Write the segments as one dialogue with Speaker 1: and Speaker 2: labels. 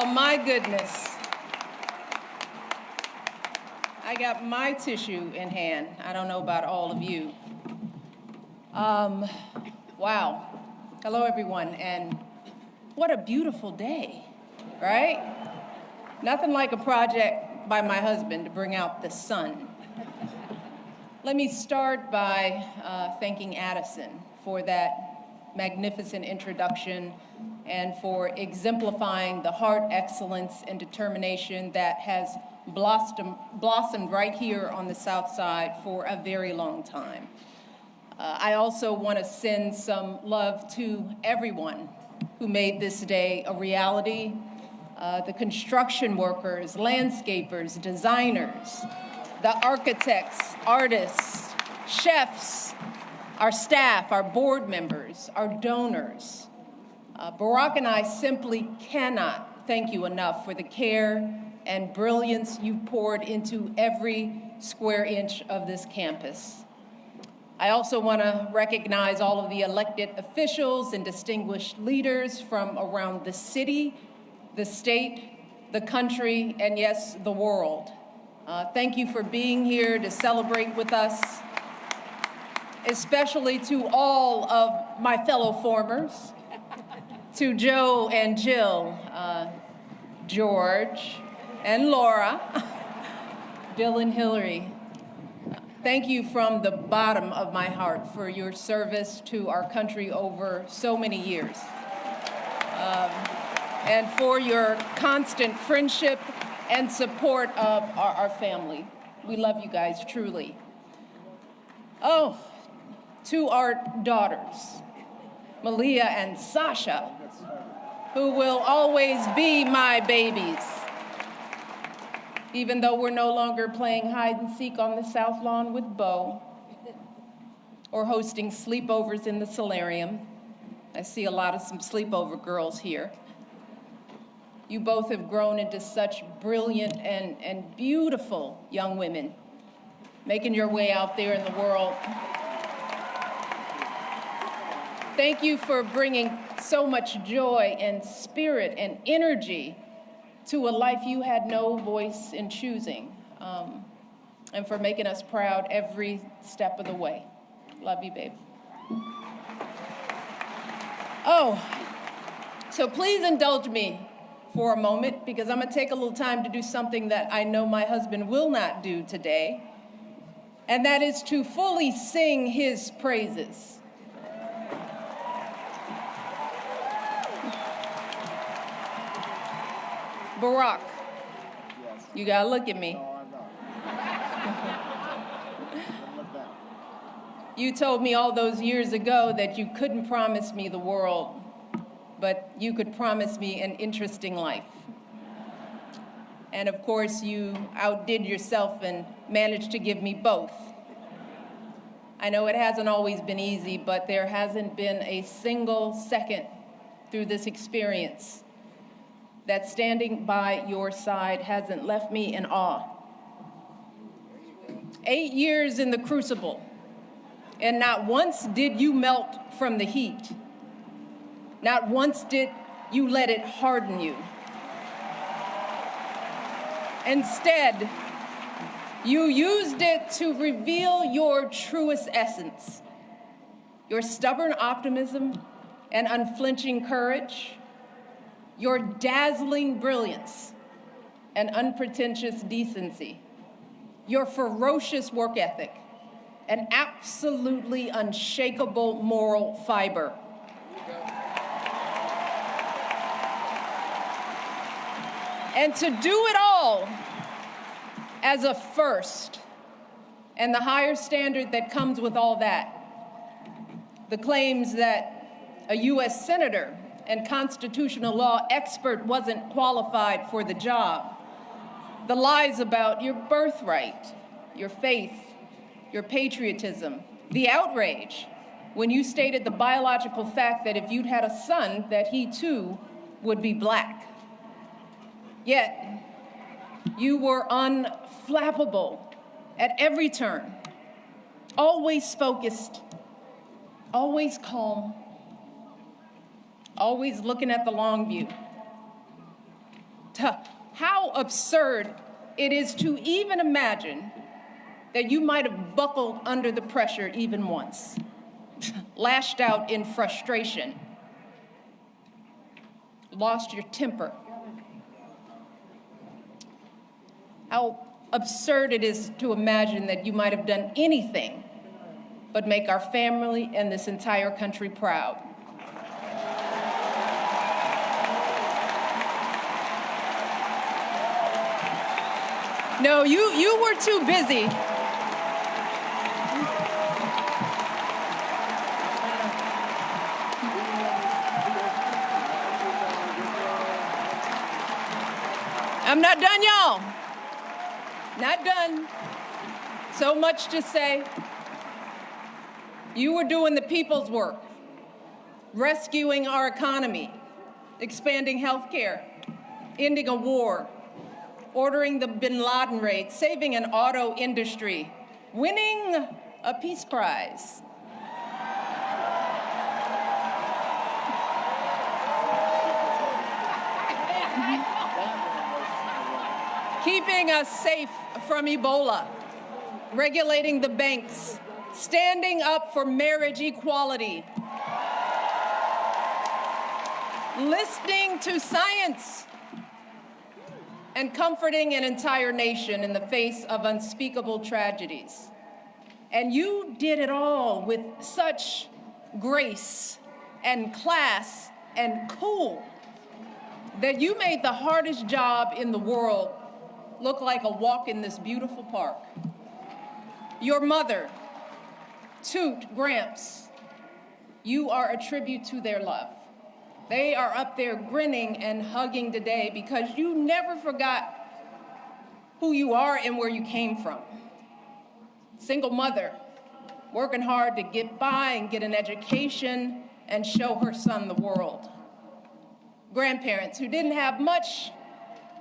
Speaker 1: Well, my goodness. I got my tissue in hand. I don't know about all of you. Wow. Hello, everyone, and what a beautiful day, right? Nothing like a project by my husband to bring out the sun. Let me start by thanking Addison for that magnificent introduction and for exemplifying the heart, excellence, and determination that has blossomed right here on the South Side for a very long time. I also want to send some love to everyone who made this day a reality. The construction workers, landscapers, designers, the architects, artists, chefs, our staff, our board members, our donors. Barack and I simply cannot thank you enough for the care and brilliance you poured into every square inch of this campus. I also want to recognize all of the elected officials and distinguished leaders from around the city, the state, the country, and yes, the world. Thank you for being here to celebrate with us, especially to all of my fellow formers, to Joe and Jill, George and Laura, Bill and Hillary. Thank you from the bottom of my heart for your service to our country over so many years. And for your constant friendship and support of our family. We love you guys, truly. Oh, to our daughters, Malia and Sasha, who will always be my babies. Even though we're no longer playing hide and seek on the South Lawn with Bo or hosting sleepovers in the solarium. I see a lot of some sleepover girls here. You both have grown into such brilliant and beautiful young women, making your way out there in the world. Thank you for bringing so much joy and spirit and energy to a life you had no voice in choosing, and for making us proud every step of the way. Love you, babe. Oh, so please indulge me for a moment, because I'm gonna take a little time to do something that I know my husband will not do today, and that is to fully sing his praises. Barack, yes. You gotta look at me. No, You told me all those years ago that you couldn't promise me the world, but you could promise me an interesting life. And of course, you outdid yourself and managed to give me both. I know it hasn't always been easy, but there hasn't been a single second through this experience that standing by your side hasn't left me in awe. 8 years in the crucible, and not once did you melt from the heat. Not once did you let it harden you. Instead, you used it to reveal your truest essence, your stubborn optimism and unflinching courage, your dazzling brilliance and unpretentious decency, your ferocious work ethic, and absolutely unshakable moral fiber. And to do it all as a first, and the higher standard that comes with all that, the claims that a U.S. senator and constitutional law expert wasn't qualified for the job, the lies about your birthright, your faith, your patriotism, the outrage when you stated the biological fact that if you'd had a son, that he too would be black. Yet, you were unflappable at every turn, always focused, always calm, always looking at the long view. How absurd it is to even imagine that you might have buckled under the pressure even once, lashed out in frustration, lost your temper. How absurd it is to imagine that you might have done anything but make our family and this entire country proud. No, you were too busy. I'm not done, y'all. Not done. So much to say. You were doing the people's work, rescuing our economy, expanding health care, ending a war, ordering the bin Laden raid, saving an auto industry, winning a peace prize. Keeping us safe from Ebola, regulating the banks, standing up for marriage equality, listening to science, and comforting an entire nation in the face of unspeakable tragedies. And you did it all with such grace and class and cool that you made the hardest job in the world look like a walk in this beautiful park. Your mother, Toot, Gramps, you are a tribute to their love. They are up there grinning and hugging today because you never forgot who you are and where you came from. Single mother, working hard to get by and get an education and show her son the world. Grandparents who didn't have much,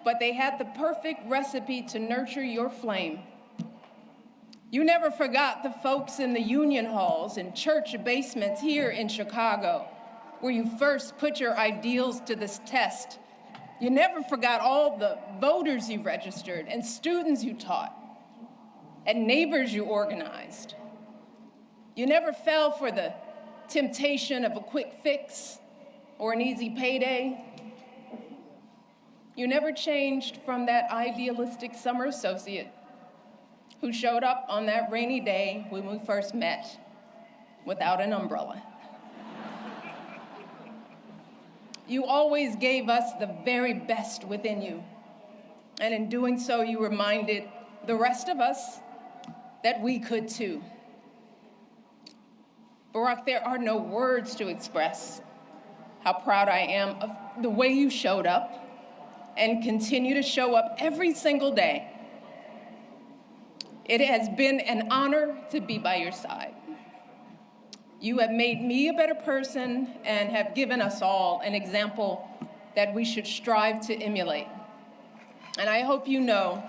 Speaker 1: but they had the perfect recipe to nurture your flame. You never forgot the folks in the union halls and church basements here in Chicago, where you first put your ideals to this test. You never forgot all the voters you registered and students you taught and neighbors you organized. You never fell for the temptation of a quick fix or an easy payday. You never changed from that idealistic summer associate who showed up on that rainy day when we first met without an umbrella. You always gave us the very best within you. And in doing so, you reminded the rest of us that we could too. Barack, there are no words to express how proud I am of the way you showed up and continue to show up every single day. It has been an honor to be by your side. You have made me a better person and have given us all an example that we should strive to emulate. And I hope you know,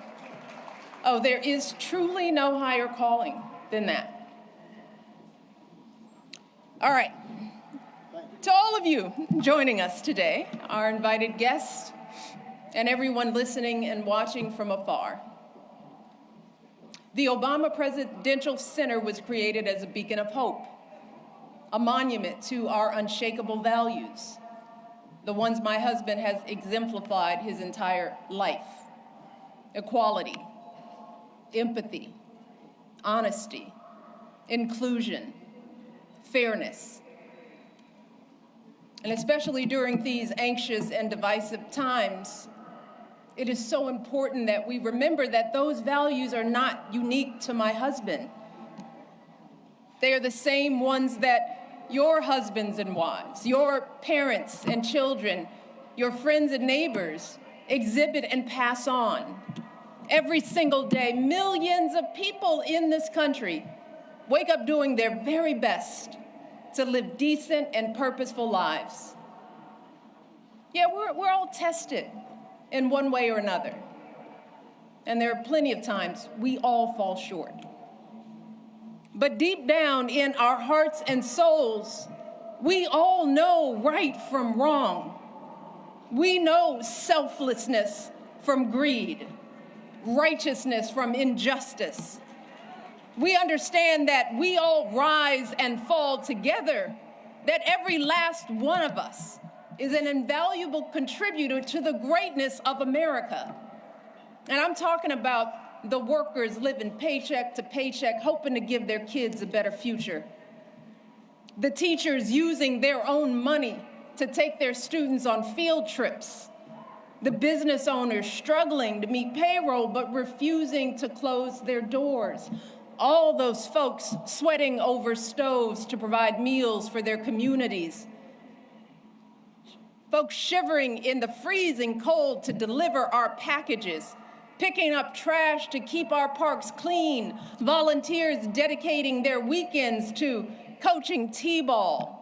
Speaker 1: there is truly no higher calling than that. All right, to all of you joining us today, our invited guests, and everyone listening and watching from afar. The Obama Presidential Center was created as a beacon of hope, a monument to our unshakable values, the ones my husband has exemplified his entire life: equality, empathy, honesty, inclusion, fairness. And especially during these anxious and divisive times, it is so important that we remember that those values are not unique to my husband. They are the same ones that your husbands and wives, your parents and children, your friends and neighbors exhibit and pass on. Every single day, millions of people in this country wake up doing their very best to live decent and purposeful lives. Yeah, we're all tested in one way or another. And there are plenty of times we all fall short. But deep down in our hearts and souls, we all know right from wrong. We know selflessness from greed, righteousness from injustice. We understand that we all rise and fall together, that every last one of us is an invaluable contributor to the greatness of America. And I'm talking about the workers living paycheck to paycheck, hoping to give their kids a better future. The teachers using their own money to take their students on field trips. The business owners struggling to meet payroll but refusing to close their doors. All those folks sweating over stoves to provide meals for their communities. Folks shivering in the freezing cold to deliver our packages, picking up trash to keep our parks clean, volunteers dedicating their weekends to coaching t-ball,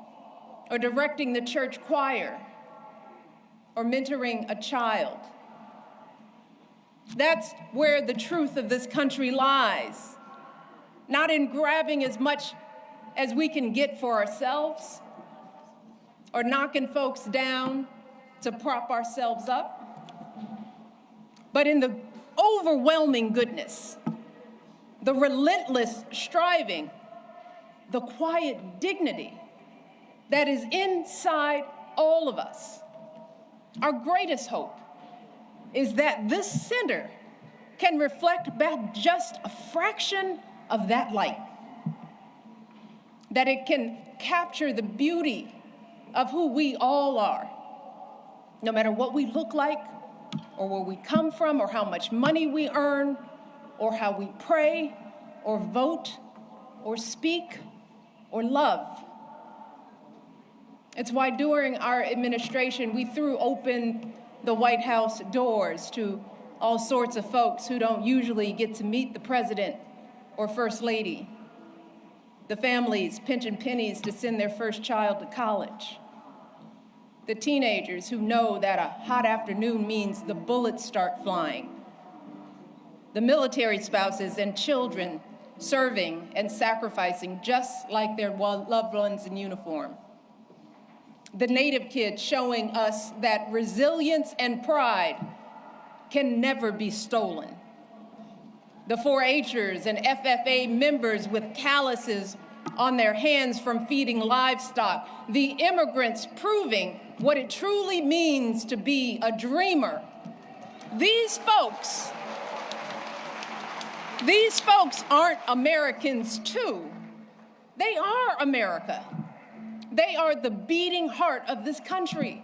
Speaker 1: or directing the church choir, or mentoring a child. That's where the truth of this country lies. Not in grabbing as much as we can get for ourselves, or knocking folks down to prop ourselves up, but in the overwhelming goodness, the relentless striving, the quiet dignity that is inside all of us. Our greatest hope is that this center can reflect back just a fraction of that light, that it can capture the beauty of who we all are, no matter what we look like, or where we come from, or how much money we earn, or how we pray, or vote, or speak, or love. It's why during our administration, we threw open the White House doors to all sorts of folks who don't usually get to meet the president or first lady, the families pinching pennies to send their first child to college, the teenagers who know that a hot afternoon means the bullets start flying, the military spouses and children serving and sacrificing just like their loved ones in uniform, the Native kids showing us that resilience and pride can never be stolen, the 4-H'ers and FFA members with calluses on their hands from feeding livestock, the immigrants proving what it truly means to be a dreamer. These folks aren't Americans too. They are America. They are the beating heart of this country.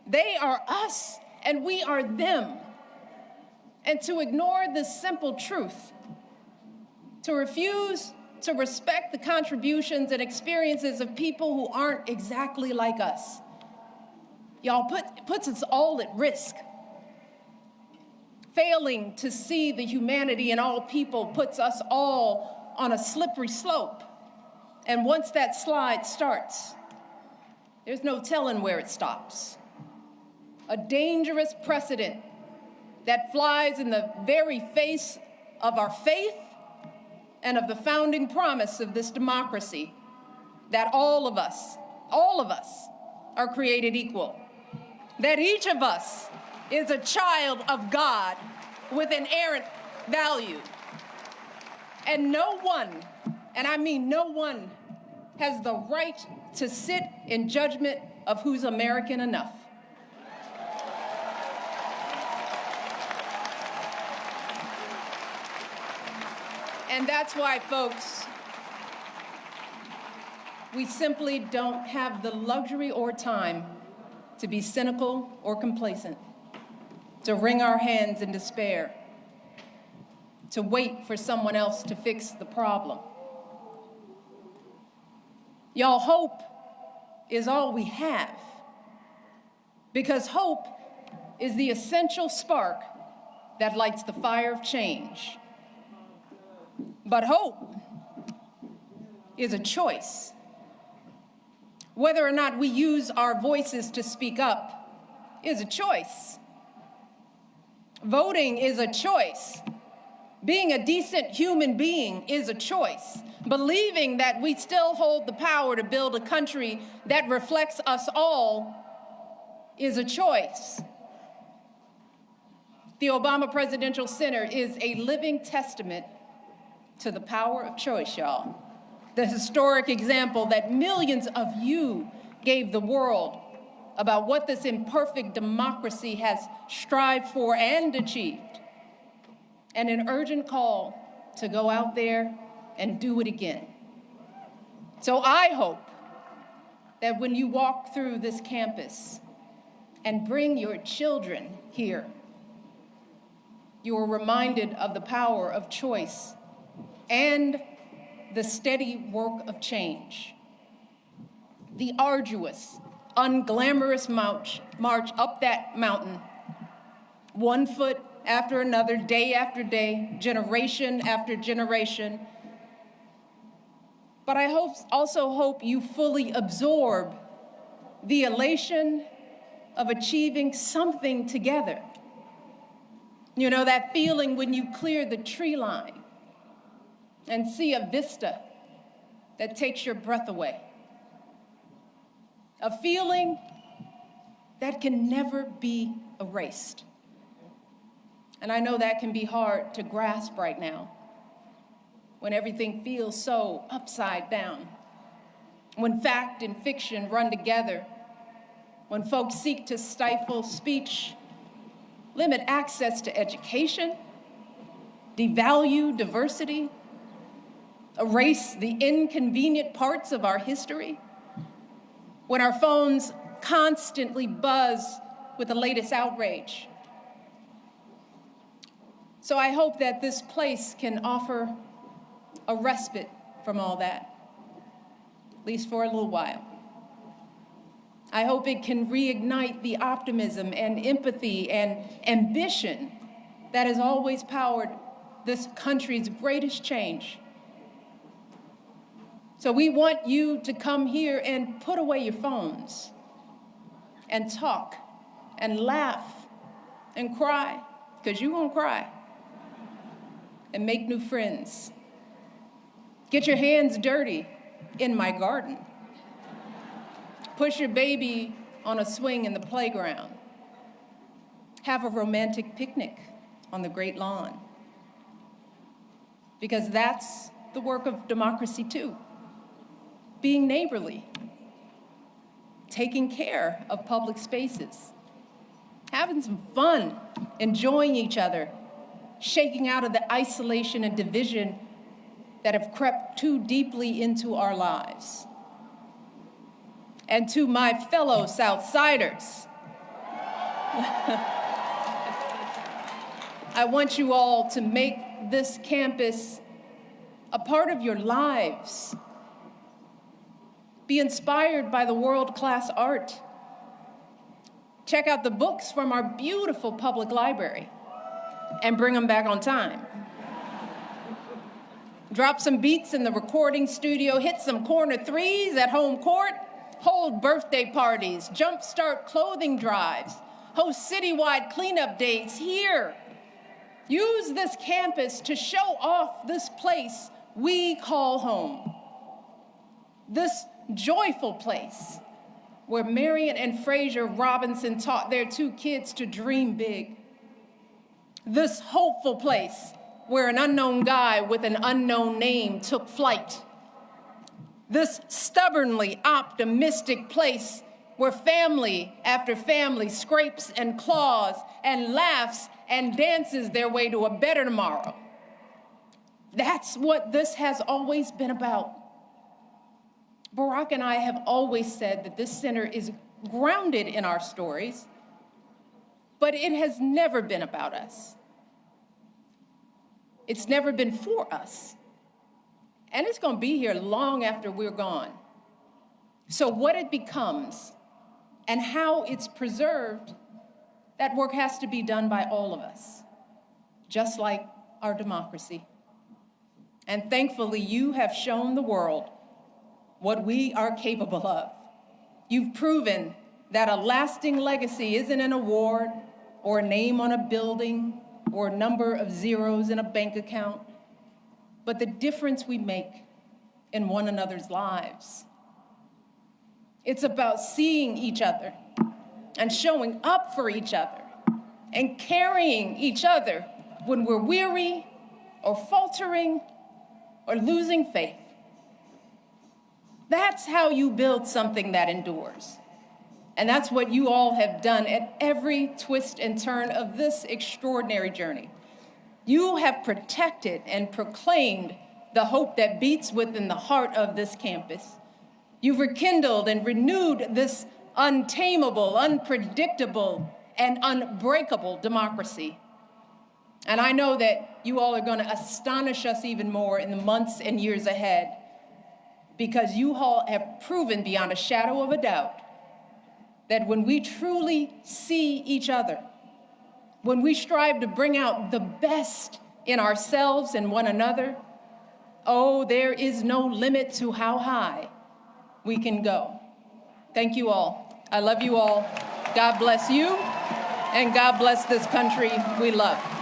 Speaker 1: They are us and we are them. And to ignore this simple truth, to refuse to respect the contributions and experiences of people who aren't exactly like us, y'all, puts us all at risk. Failing to see the humanity in all people puts us all on a slippery slope. And once that slide starts, there's no telling where it stops. A dangerous precedent that flies in the very face of our faith and of the founding promise of this democracy, that all of us are created equal, that each of us is a child of God with inerrant value. And no one, and I mean no one, has the right to sit in judgment of who's American enough. And that's why, folks, we simply don't have the luxury or time to be cynical or complacent, to wring our hands in despair, to wait for someone else to fix the problem. Y'all, hope is all we have, because hope is the essential spark that lights the fire of change. But hope is a choice. Whether or not we use our voices to speak up is a choice. Voting is a choice. Being a decent human being is a choice. Believing that we still hold the power to build a country that reflects us all is a choice. The Obama Presidential Center is a living testament to the power of choice, y'all. The historic example that millions of you gave the world about what this imperfect democracy has strived for and achieved, and an urgent call to go out there and do it again. So I hope that when you walk through this campus and bring your children here, you are reminded of the power of choice and the steady work of change. The arduous, unglamorous march up that mountain, one foot after another, day after day, generation after generation. But I also hope you fully absorb the elation of achieving something together. You know, that feeling when you clear the tree line and see a vista that takes your breath away. A feeling that can never be erased. And I know that can be hard to grasp right now, when everything feels so upside down, when fact and fiction run together, when folks seek to stifle speech, limit access to education, devalue diversity, erase the inconvenient parts of our history, when our phones constantly buzz with the latest outrage. So I hope that this place can offer a respite from all that, at least for a little while. I hope it can reignite the optimism and empathy and ambition that has always powered this country's greatest change. So we want you to come here and put away your phones and talk and laugh and cry, because you're gonna cry, and make new friends. Get your hands dirty in my garden. Push your baby on a swing in the playground. Have a romantic picnic on the great lawn. Because that's the work of democracy too. Being neighborly, taking care of public spaces, having some fun, enjoying each other, shaking out of the isolation and division that have crept too deeply into our lives. And to my fellow Southsiders, I want you all to make this campus a part of your lives. Be inspired by the world-class art. Check out the books from our beautiful public library and bring them back on time. Drop some beats in the recording studio, hit some corner threes at home court, hold birthday parties, jumpstart clothing drives, host citywide cleanup days here. Use this campus to show off this place we call home. This joyful place where Marion and Fraser Robinson taught their two kids to dream big. This hopeful place where an unknown guy with an unknown name took flight. This stubbornly optimistic place where family after family scrapes and claws and laughs and dances their way to a better tomorrow. That's what this has always been about. Barack and I have always said that this center is grounded in our stories, but it has never been about us. It's never been for us. And it's going to be here long after we're gone. So what it becomes and how it's preserved, that work has to be done by all of us, just like our democracy. And thankfully, you have shown the world what we are capable of. You've proven that a lasting legacy isn't an award or a name on a building or a number of zeros in a bank account, but the difference we make in one another's lives. It's about seeing each other and showing up for each other and carrying each other when we're weary or faltering or losing faith. That's how you build something that endures. And that's what you all have done at every twist and turn of this extraordinary journey. You have protected and proclaimed the hope that beats within the heart of this campus. You've rekindled and renewed this untamable, unpredictable, and unbreakable democracy. And I know that you all are going to astonish us even more in the months and years ahead, because you all have proven beyond a shadow of a doubt that when we truly see each other, when we strive to bring out the best in ourselves and one another, oh, there is no limit to how high we can go. Thank you all. I love you all. God bless you, and God bless this country we love.